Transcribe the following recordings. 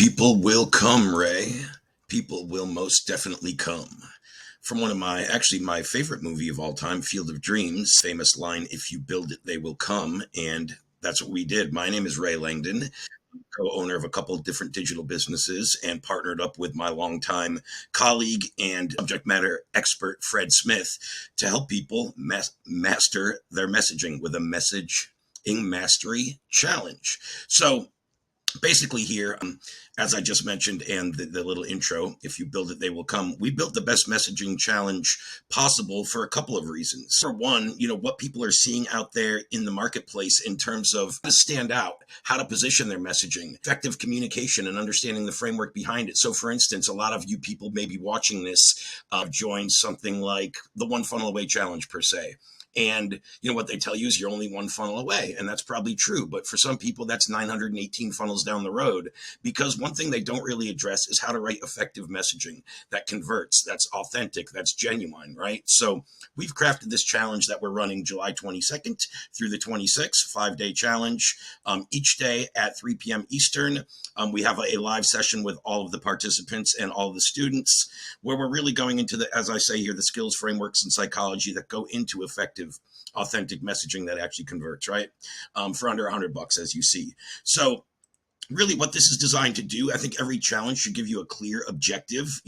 People will come, Ray. People will most definitely come. From one of my favorite movie of all time, Field of Dreams, famous line, if you build it, they will come. And that's what we did. My name is Ray Langdon, co-owner of a couple of different digital businesses and partnered up with my longtime colleague and subject matter expert, Fred Smith, to help people master their messaging with a messaging mastery challenge. So basically here, as I just mentioned, and the little intro, if you build it they will come, we built the best messaging challenge possible for a couple of reasons. For one, what people are seeing out there in the marketplace in terms of how to stand out, how to position their messaging, effective communication, and understanding the framework behind it. So for instance, a lot of you people may be watching this join something like the One Funnel Away Challenge per se. And what they tell you is you're only one funnel away. And that's probably true. But for some people, that's 918 funnels down the road, because one thing they don't really address is how to write effective messaging that converts, that's authentic, that's genuine, right? So we've crafted this challenge that we're running July 22nd through the 26th, 5-day challenge. Each day at 3 p.m. Eastern, we have a live session with all of the participants and all of the students, where we're really going into as I say here, the skills, frameworks, and psychology that go into effective, authentic messaging that actually converts, right? For under $100, as you see. So really what this is designed to do, I think every challenge should give you a clear objective,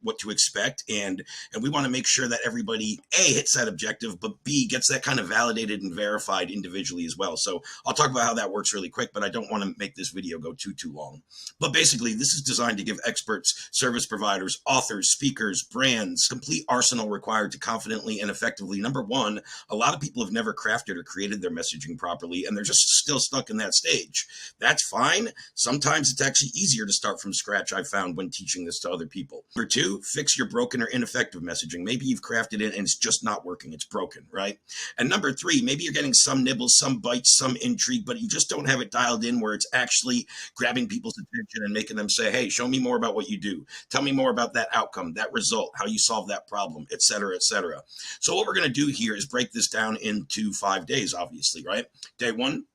what to expect. And we want to make sure that everybody, A, hits that objective, but B, gets that kind of validated and verified individually as well. So I'll talk about how that works really quick, but I don't want to make this video go too long. But basically, this is designed to give experts, service providers, authors, speakers, brands, complete arsenal required to confidently and effectively. Number one, a lot of people have never crafted or created their messaging properly, and they're just still stuck in that stage. That's fine. Sometimes it's actually easier to start from scratch, I've found, when teaching this to other people. Number two, fix your broken or ineffective messaging. Maybe you've crafted it and it's just not working. It's broken, right? And number three, maybe you're getting some nibbles, some bites, some intrigue, but you just don't have it dialed in where it's actually grabbing people's attention and making them say, hey, show me more about what you do. Tell me more about that outcome, that result, how you solve that problem, et cetera, et cetera. So what we're going to do here is break this down into 5 days, obviously, right? Day one,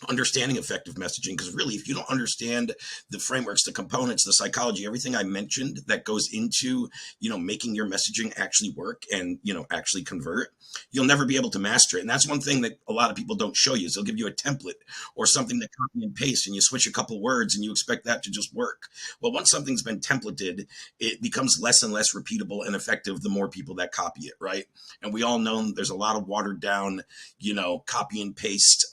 understanding effective messaging, because really, if you don't understand the frameworks, the components, the psychology, everything I mentioned that goes into making your messaging actually work and actually convert, you'll never be able to master it. And that's one thing that a lot of people don't show you, is they'll give you a template or something that copy and paste, and you switch a couple words and you expect that to just work. Well, once something's been templated, it becomes less and less repeatable and effective the more people that copy it, right? And we all know there's a lot of watered down copy and paste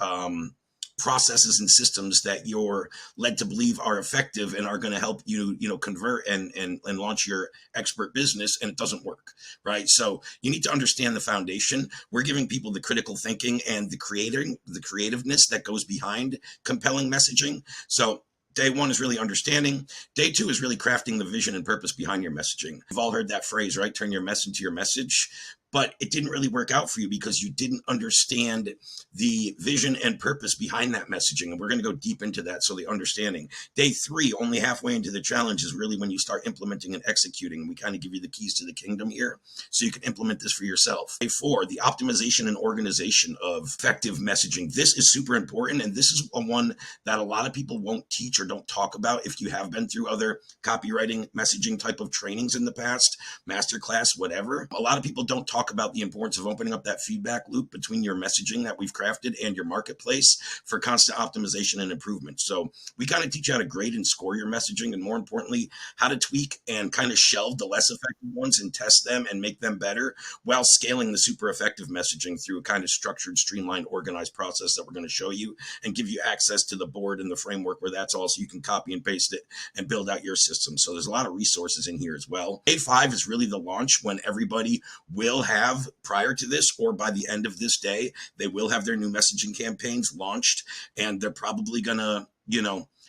processes and systems that you're led to believe are effective and are going to help you convert and launch your expert business, and it doesn't work, right? So you need to understand the foundation. We're giving people the critical thinking and the creativeness that goes behind compelling messaging. So day one is really understanding. Day two is really crafting the vision and purpose behind your messaging. We've all heard that phrase, right? Turn your mess into your message. But it didn't really work out for you because you didn't understand the vision and purpose behind that messaging. And we're going to go deep into that. So the understanding. Day three, only halfway into the challenge, is really when you start implementing and executing. We kind of give you the keys to the kingdom here so you can implement this for yourself. Day four, the optimization and organization of effective messaging. This is super important. And this is one that a lot of people won't teach or don't talk about. If you have been through other copywriting messaging type of trainings in the past, masterclass, whatever, a lot of people don't talk about the importance of opening up that feedback loop between your messaging that we've crafted and your marketplace for constant optimization and improvement. So we kind of teach you how to grade and score your messaging, and more importantly, how to tweak and kind of shelve the less effective ones and test them and make them better, while scaling the super effective messaging through a kind of structured, streamlined, organized process that we're going to show you and give you access to the board and the framework where that's all, so you can copy and paste it and build out your system. So there's a lot of resources in here as well. Day five is really the launch, when everybody will have, prior to this or by the end of this day, they will have their new messaging campaigns launched, and they're probably gonna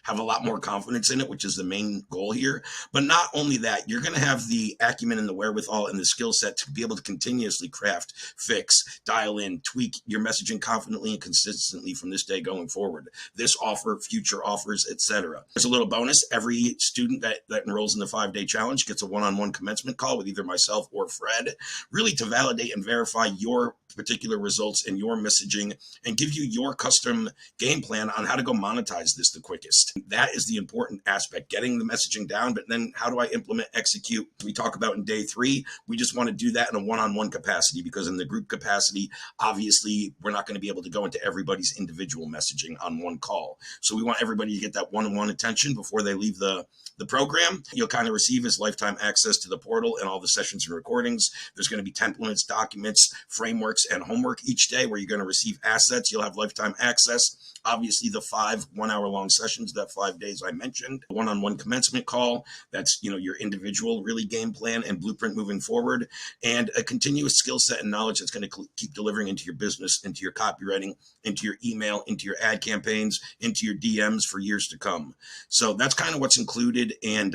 have a lot more confidence in it, which is the main goal here. But not only that, you're going to have the acumen and the wherewithal and the skill set to be able to continuously craft, fix, dial in, tweak your messaging confidently and consistently from this day going forward. This offer, future offers, etc. There's a little bonus. Every student that enrolls in the 5-day challenge gets a one-on-one commencement call with either myself or Fred, really to validate and verify your particular results and your messaging, and give you your custom game plan on how to go monetize this the quickest. That is the important aspect, getting the messaging down. But then how do I implement, execute? We talk about in day 3, we just want to do that in a one-on-one capacity, because in the group capacity, obviously, we're not going to be able to go into everybody's individual messaging on one call. So we want everybody to get that one-on-one attention before they leave the program. You'll kind of receive is lifetime access to the portal and all the sessions and recordings. There's going to be templates, documents, frameworks, and homework each day where you're going to receive assets. You'll have lifetime access. Obviously, the 5 1-hour-long sessions, that 5 days I mentioned, one-on-one commencement call. That's, your individual really game plan and blueprint moving forward, and a continuous skill set and knowledge that's going to keep delivering into your business, into your copywriting, into your email, into your ad campaigns, into your DMs for years to come. So that's kind of what's included. And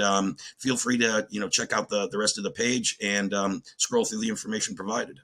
feel free to, check out the rest of the page and scroll through the information provided.